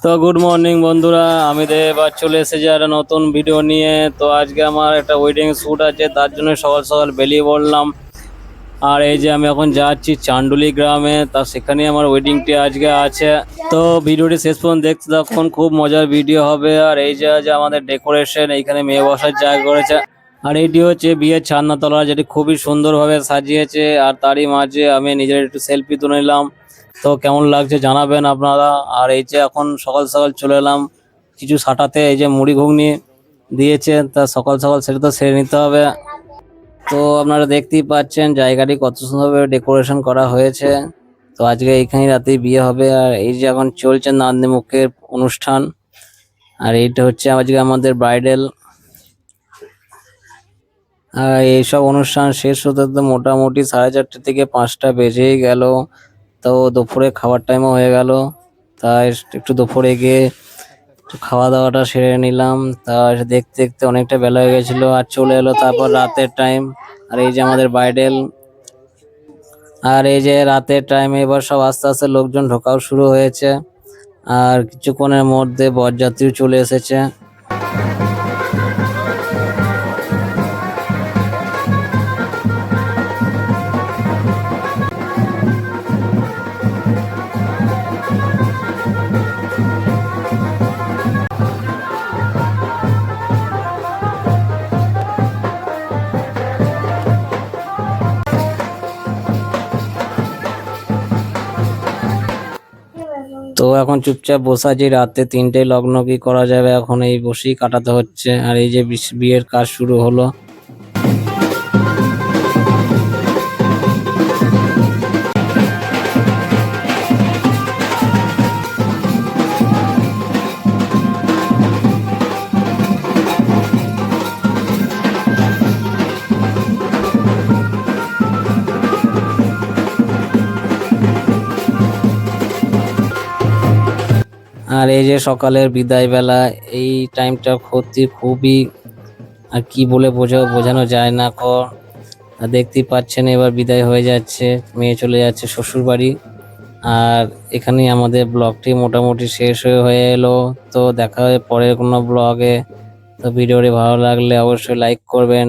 তো good morning বন্ধুরা, আমি এবার চলে এসেছি একটা নতুন ভিডিও নিয়ে। তো আজকে আমার একটা ওয়েডিং শ্যুট আছে, তার জন্য সকাল সকাল বেরিয়ে পড়লাম। আর এই যে আমি এখন যাচ্ছি চান্ডুলি গ্রামে, তা সেখানে আমার ওয়েডিংটি আজকে আছে। তো ভিডিওটি শেষ পর্যন্ত দেখতে তখন খুব মজার ভিডিও হবে। আর এই যে আমাদের ডেকোরেশন, এইখানে মেয়ে বসার জায়গা করেছে। আর এইটি হচ্ছে বিয়ের ছাদনাতলা, যেটি খুবই সুন্দরভাবে সাজিয়েছে। আর তারই মাঝে আমি নিজের একটু সেলফি তুলে নিলাম। তো কেমন লাগছে জানাবেন আপনারা। আর এই যে এখন সকাল সকাল চলে এলাম কিছু সাটাতে, এই যে মুড়ি ঘুগনি দিয়েছে, তা সকাল সকাল সেটা তো সেরে নিতে হবে। তো আপনারা দেখতেই পাচ্ছেন জায়গাটি কত সুন্দরভাবে ডেকোরেশন করা হয়েছে। তো আজকে এইখানে রাতেই বিয়ে হবে। আর এই যে এখন চলছে নান্দি মুখের অনুষ্ঠান। আর এইটা হচ্ছে আজকে আমাদের ব্রাইডাল। আর এইসব অনুষ্ঠান শেষ হতে তো মোটামুটি 4:30 থেকে 5টা বেজেই গেল। তো দুপুরে খাবার টাইমও হয়ে গেল, তাই একটু দুপুরে গিয়ে একটু খাওয়া দাওয়াটা সেরে নিলাম। তা দেখতে দেখতে অনেকটা বেলা হয়ে গেছিল, আর চলে এলো তারপর রাতের টাইম। আর এই যে আমাদের ব্রাইডাল। আর এই যে রাতের টাইমে এবার সব আস্তে আস্তে লোকজন ঢোকাও শুরু হয়েছে। আর কিছুক্ষণের মধ্যে বরযাত্রীও চলে এসেছে। তো এখন চুপচাপ বসে আছি, রাতে 3টে লগ্ন কি করা যাবে, এখন এই বসেই কাটাতে হচ্ছে। আর এই যে বিয়ের কাজ শুরু হলো। আর এই যে সকালের বিদায় বেলা, এই টাইমটা সত্যি খুবই, আর কি বলে বোঝানো যায় না। আর দেখতেই পাচ্ছেন এবার বিদায় হয়ে যাচ্ছে, মেয়ে চলে যাচ্ছে শ্বশুর বাড়ি। আর এখানেই আমাদের ব্লগটি মোটামুটি শেষ হয়ে এলো। তো দেখা হয় পরের কোনো ব্লগে। তো ভিডিওটি ভালো লাগলে অবশ্যই লাইক করবেন।